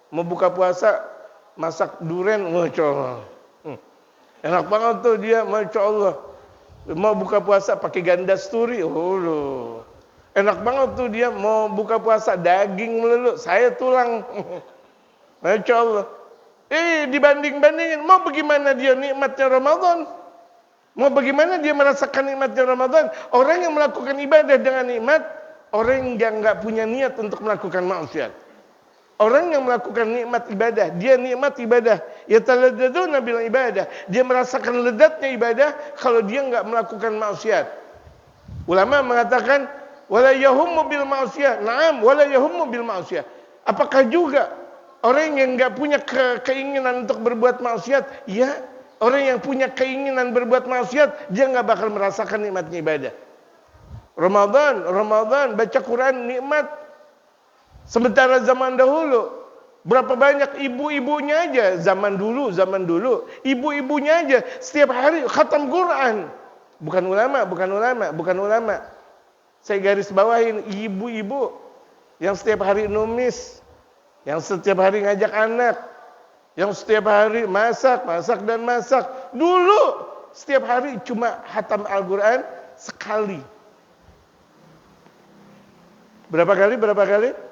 Mau buka puasa masak duren, Masya Allah. Enak banget tuh dia, Masya Allah. Mau buka puasa pakai ganda sturi, enak banget tuh dia mau buka puasa daging melulu, saya tulang. Masya Allah. Dibanding-bandingin, mau bagaimana dia nikmatnya Ramadan? Mau bagaimana dia merasakan nikmatnya Ramadan? Orang yang melakukan ibadah dengan nikmat, orang yang nggak punya niat untuk melakukan maksiat. Orang yang melakukan nikmat ibadah, dia nikmat ibadah. Ya taladdaduna bil ibadah. Dia merasakan ledatnya ibadah kalau dia nggak melakukan maksiat. Ulama mengatakan wala yahummu bil ma'siyah. Naam, wala yahummu bil ma'siyah. Apakah juga orang yang enggak punya keinginan untuk berbuat maksiat? Ya, orang yang punya keinginan berbuat maksiat, dia enggak bakal merasakan nikmatnya ibadah. Ramadan, baca Quran nikmat. Sementara zaman dahulu, berapa banyak ibu-ibunya aja zaman dulu, ibu-ibunya aja setiap hari khatam Quran. Bukan ulama. Saya garis bawahin ibu-ibu yang setiap hari numis, yang setiap hari ngajak anak, yang setiap hari masak. Dulu setiap hari cuma khatam Al-Quran sekali. Berapa kali?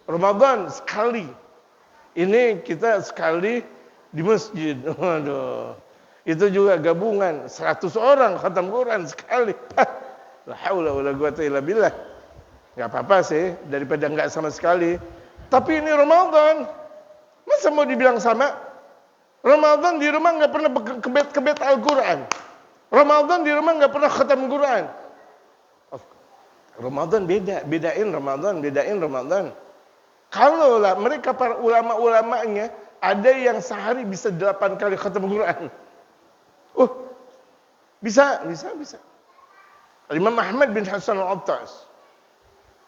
Ramadan sekali. Ini kita sekali di masjid. Waduh. Itu juga gabungan 100 orang khatam Quran sekali. La haula wala quwata illa billah. Enggak apa-apa sih daripada enggak sama sekali. Tapi ini Ramadan. Masa mau dibilang sama? Ramadan di rumah enggak pernah kebet Al-Quran. Ramadan di rumah enggak pernah khatam Quran. Ramadan bedain Ramadan. Kalau lah mereka para ulama-ulamanya ada yang sehari bisa 8 kali khatam Quran. Bisa. Al-Imam Ahmad bin Hasan Al-Attas,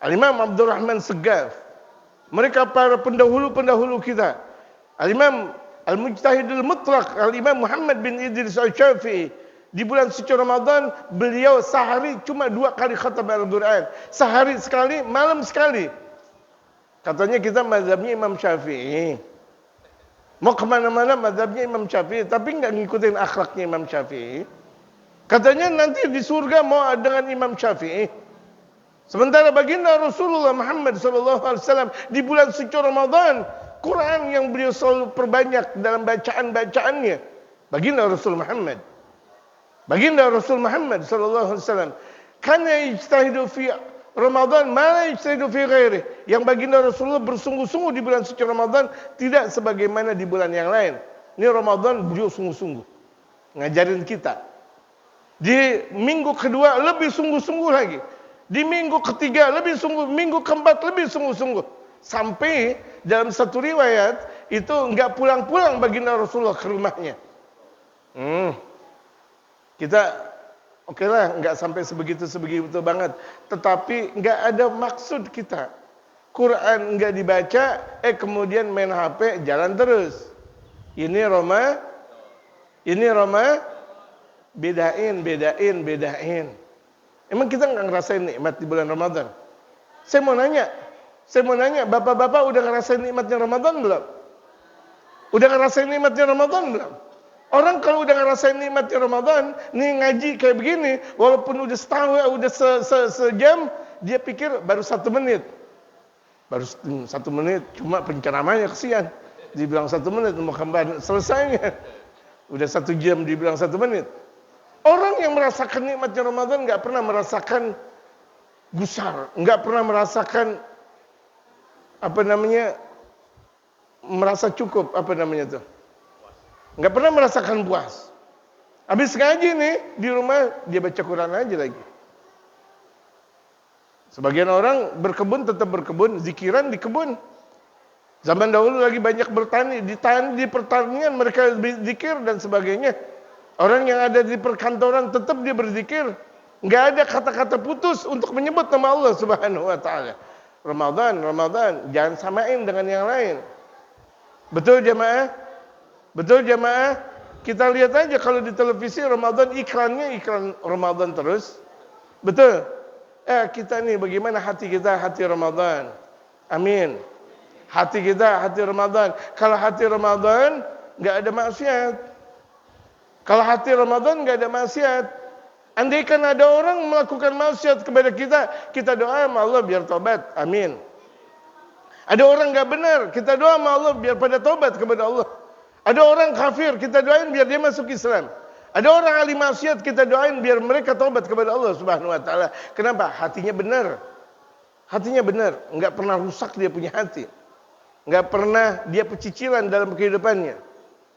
Al-Imam Abdurrahman Segaf, mereka para pendahulu kita. Al-Imam Al-Mujtahidul Mutlaq, Al-Imam Muhammad bin Idris Al-Syafi'i, di bulan suci Ramadan beliau sehari cuma 2 kali khatam Al-Quran. Sehari sekali, malam sekali. Katanya kita mazhabnya Imam Syafi'i. Mau kemana-mana mazhabnya Imam Syafi'i, tapi nggak ngikutin akhlaknya Imam Syafi'i. Katanya nanti di surga mau dengan Imam Syafi'i. Sementara baginda Rasulullah Muhammad SAW di bulan suci Ramadan, Quran yang beliau selalu perbanyak dalam bacaan-bacaannya. Baginda Rasul Muhammad SAW. Karena ijtahidu fi Ramadan ma la yajtahadu fi ghairi. Yang baginda Rasulullah bersungguh-sungguh di bulan suci Ramadan tidak sebagaimana di bulan yang lain. Ini Ramadan beliau sungguh-sungguh ngajarin kita. Di minggu kedua lebih sungguh-sungguh lagi. Di minggu ketiga lebih sungguh, minggu keempat lebih sungguh-sungguh. Sampai dalam satu riwayat itu enggak pulang-pulang baginda Rasulullah ke rumahnya. Kita oke lah, enggak sampai sebegitu banget. Tetapi enggak ada maksud kita. Quran enggak dibaca, kemudian main HP jalan terus. Ini bedain. Emang kita nggak ngerasain nikmat di bulan Ramadan? Saya mau nanya, bapak-bapak udah ngerasain nikmatnya Ramadan belum? Udah ngerasain nikmatnya Ramadan belum? Orang kalau udah ngerasain nikmatnya Ramadan, nih ngaji kayak begini, walaupun udah setahun, udah sejam, dia pikir baru 1 menit. Baru 1 menit, cuma penceramahnya kesian. Dibilang 1 menit, mau kembali selesainya. Udah 1 jam dibilang 1 menit. Orang yang merasakan nikmatnya Ramadan nggak pernah merasakan gusar, nggak pernah merasakan merasa cukup, nggak pernah merasakan puas. Habis ngaji nih di rumah dia baca Quran aja lagi. Sebagian orang berkebun tetap berkebun, zikiran di kebun. Zaman dahulu lagi banyak bertani, di pertanian mereka berzikir dan sebagainya. Orang yang ada di perkantoran tetap dia berzikir. Enggak ada kata-kata putus untuk menyebut nama Allah Subhanahu wa taala. Ramadan, jangan samain dengan yang lain. Betul jamaah? Kita lihat aja kalau di televisi Ramadan iklannya iklan Ramadan terus. Betul? Kita nih bagaimana hati kita hati Ramadan. Amin. Hati kita hati Ramadan. Kalau hati Ramadan enggak ada maksiat. Kalau hati Ramadan enggak ada maksiat. Andaikan ada orang melakukan maksiat kepada kita doa sama Allah biar tobat. Amin. Ada orang enggak benar, kita doa sama Allah biar pada tobat kepada Allah. Ada orang kafir, kita doain biar dia masuk Islam. Ada orang ahli maksiat, kita doain biar mereka tobat kepada Allah Subhanahu wa taala. Kenapa? Hatinya benar. Hatinya benar, enggak pernah rusak dia punya hati. Enggak pernah dia pecicilan dalam kehidupannya.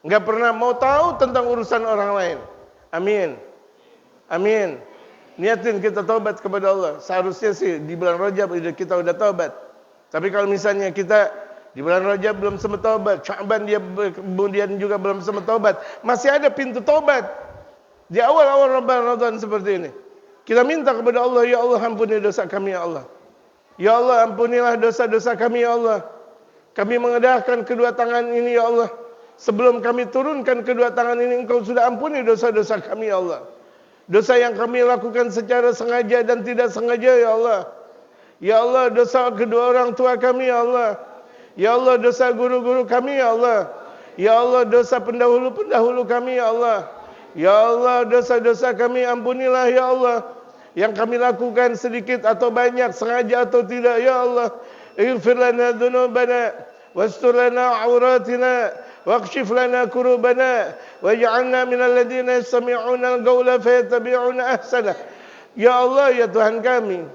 Enggak pernah mau tahu tentang urusan orang lain. Amin. Niatin kita taubat kepada Allah. Seharusnya sih di bulan Rajab kita udah taubat. Tapi kalau misalnya kita di bulan Rajab belum sempat taubat, Sya'ban dia kemudian juga belum sempat taubat, masih ada pintu taubat di awal-awal Ramadan seperti ini. Kita minta kepada Allah, ya Allah ampuni dosa kami ya Allah. Ya Allah ampunilah dosa-dosa kami ya Allah. Kami mengedahkan kedua tangan ini ya Allah. Sebelum kami turunkan kedua tangan ini, Engkau sudah ampuni dosa-dosa kami ya Allah. Dosa yang kami lakukan secara sengaja dan tidak sengaja ya Allah. Ya Allah, dosa kedua orang tua kami ya Allah. Ya Allah, dosa guru-guru kami ya Allah. Ya Allah, dosa pendahulu-pendahulu kami ya Allah. Ya Allah, dosa-dosa kami ampunilah ya Allah. Yang kami lakukan sedikit atau banyak, sengaja atau tidak ya Allah. Ighfir lana dhunubana wastur lana auratina واكشف لنا كروبنا واجعلنا من الذين يستمعون القول فيتبعون أحسنه. Ya Allah, ya Tuhan kami,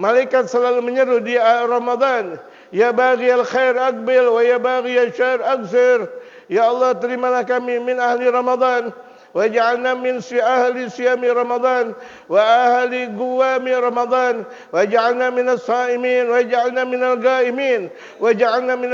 malaikat selalu menyeru di Ramadan, ya baghiyal khair aqbil wa ya baghiyal syarr aqsir. Ya Allah, terimalah kami min ahli Ramadan waj'alna min ahli siyami Ramadan wa ahli guwami Ramadan waj'alna min as-saimin waj'alna min al-qaimin waj'alna min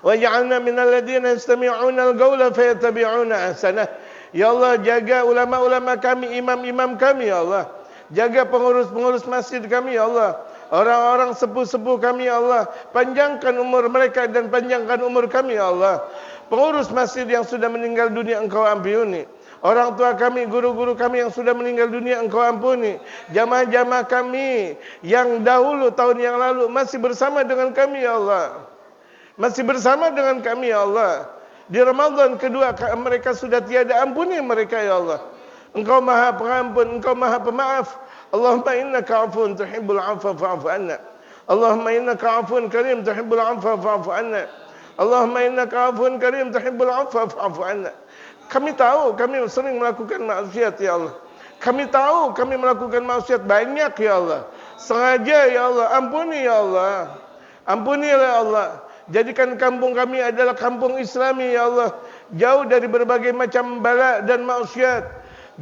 waj'alna minal ladzina yastami'una al-qawla fayattabi'una ahsanah. Ya Allah, jaga ulama-ulama kami, imam-imam kami ya Allah. Jaga pengurus-pengurus masjid kami ya Allah. Orang-orang sepuh-sepuh kami ya Allah. Panjangkan umur mereka dan panjangkan umur kami ya Allah. Pengurus masjid yang sudah meninggal dunia Engkau ampuni. Orang tua kami, guru-guru kami yang sudah meninggal dunia Engkau ampuni. Jamaah-jamaah kami yang dahulu tahun yang lalu masih bersama dengan kami ya Allah. Masih bersama dengan kami ya Allah. Di Ramadan kedua mereka sudah tiada, ampuni mereka ya Allah. Engkau Maha Pengampun, Engkau Maha Pemaaf. Allahumma innaka 'afuwun tuhibbul 'afwa fa'fu 'anna. Allahumma innaka 'afuwun karim tuhibbul 'afwa fa'fu 'anna. Allahumma innaka 'afuwun karim tuhibbul 'afwa fa'fu 'anna. Kami tahu kami sering melakukan maksiat ya Allah. Kami tahu kami melakukan maksiat banyak ya Allah. Sengaja ya Allah, ampuni ya Allah. Ampunilah ya Allah. Jadikan kampung kami adalah kampung Islami ya Allah. Jauh dari berbagai macam bala dan maksiat.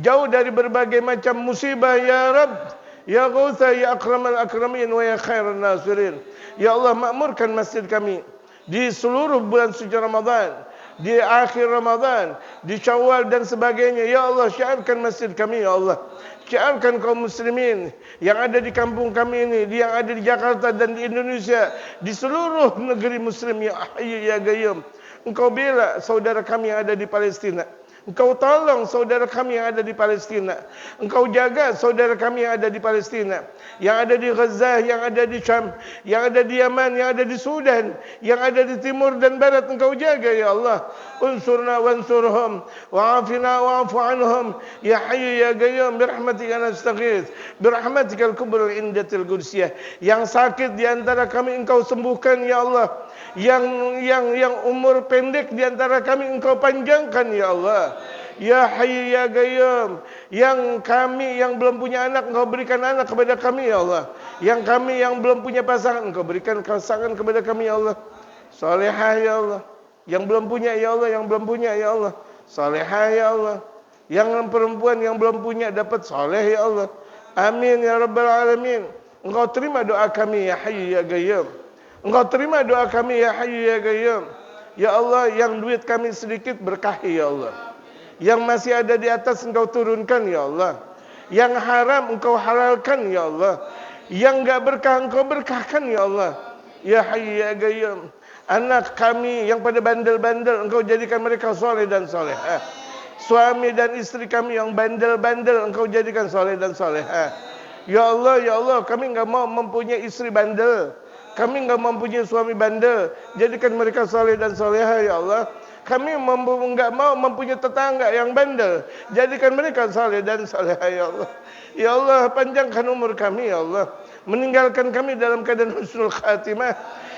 Jauh dari berbagai macam musibah ya Rabb. Ya Ghautha ya Akramal Akramin wa ya Khairan Nasirin. Ya Allah, makmurkan masjid kami di seluruh bulan suci Ramadan, di akhir Ramadan, di Syawal dan sebagainya. Ya Allah, syiarkan masjid kami ya Allah. Syiarkan kaum muslimin yang ada di kampung kami ini, yang ada di Jakarta dan di Indonesia, di seluruh negeri muslim ya Hayyu ya Qayyum. Engkau bela saudara kami yang ada di Palestina. Engkau tolong saudara kami yang ada di Palestina. Engkau jaga saudara kami yang ada di Palestina, yang ada di Gaza, yang ada di Syam, yang ada di Yaman, yang ada di Sudan, yang ada di timur dan barat. Engkau jaga ya Allah. Unsurna wansurhum wa'afina wa'afu anhum ya Hayyu ya Qayyum birahmatika nastaghits birahmatikal kubra indatil qudsiyah. Yang sakit di antara kami Engkau sembuhkan ya Allah. Yang umur pendek di antara kami Engkau panjangkan ya Allah. Ya Hayyu ya Qayyum. Yang kami yang belum punya anak Engkau berikan anak kepada kami ya Allah. Yang kami yang belum punya pasangan Engkau berikan pasangan kepada kami ya Allah. Salihah ya Allah. Yang belum punya ya Allah, yang belum punya ya Allah. Salihah ya Allah. Yang perempuan yang belum punya dapat saleh ya Allah. Amin ya Rabbal Alamin. Engkau terima doa kami ya Hayyu ya Qayyum. Engkau terima doa kami ya Hayyu ya Qayyum. Ya Allah, yang duit kami sedikit berkahi ya Allah. Yang masih ada di atas Engkau turunkan ya Allah. Yang haram Engkau halalkan ya Allah. Yang enggak berkah Engkau berkahkan ya Allah. Ya Hayyu ya Qayyum. Anak kami yang pada bandel-bandel Engkau jadikan mereka soleh dan solehah. Suami dan istri kami yang bandel-bandel Engkau jadikan soleh dan solehah. Ya Allah, kami enggak mau mempunyai istri bandel. Kami enggak mempunyai suami bandel. Jadikan mereka soleh dan solehah ya Allah. Kami enggak mau mempunyai tetangga yang bandel. Jadikan mereka soleh dan solehah ya Allah. Ya Allah, panjangkan umur kami ya Allah. Meninggalkan kami dalam keadaan husnul khatimah.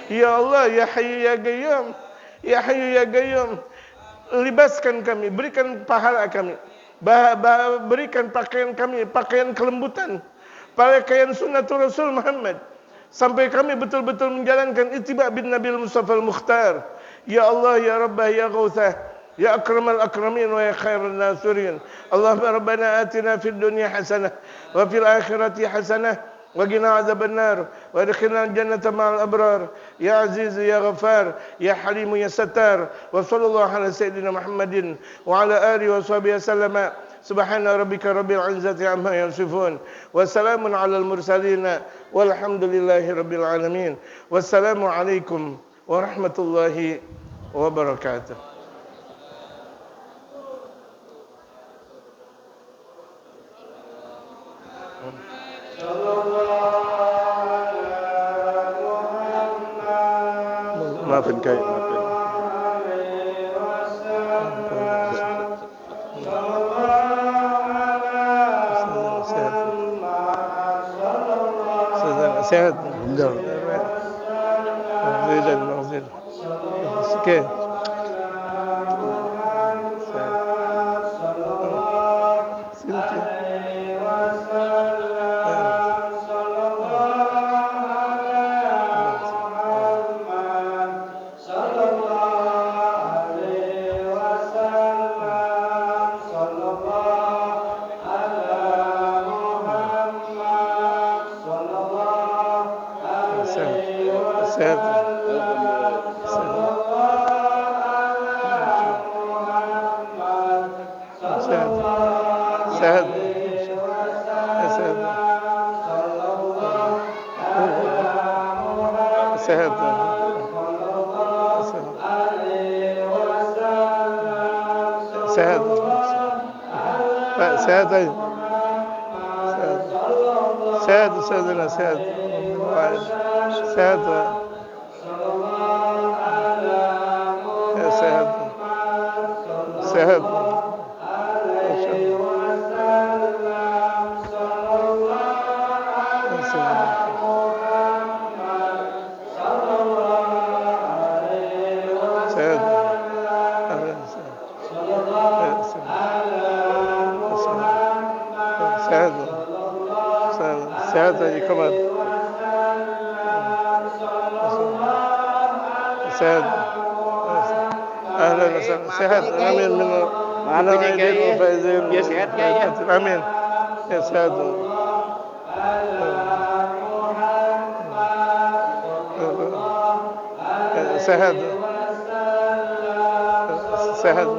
Ya Allah, ya Hayyu ya Qayyum. Ya Hayyu ya Qayyum. Libaskan kami, berikan pahala kami. Berikan pakaian kami, pakaian kelembutan. Pakaian sunnatul Rasul Muhammad. Sampai kami betul-betul menjalankan ittiba' bin Nabil Mustafa al-Mukhtar. Ya Allah, ya Rabbah, ya Ghautha, ya Akramal Akramin wa ya Khairan Nasirin. Allahumma Rabbana atina fid dunya hasanah wa fil akhirati hasanah wa qina adzabannar wa adkhilna al-jannata ma'al abrar. Ya Aziz ya Ghaffar, ya Halim ya Sattar. Wa sallallahu ala sayyidina Muhammadin wa ala alihi wa sahbihi sallama. Subhana rabbika rabbil izzati amma yasifun wa salamun alal mursalin walhamdulillahi rabbil alamin. Wassalamu alaikum warahmatullahi wabarakatuh. Maafin kay, maafin. Sehat. Alhamdulillah. Sikit. Ustaz Komar. Sehat. Ahlan wa sahlan. Sehat. Amin. Ala aidin wa faizin. Ya sehat ya. Amin. Ya sehat. Sehat. Sehat.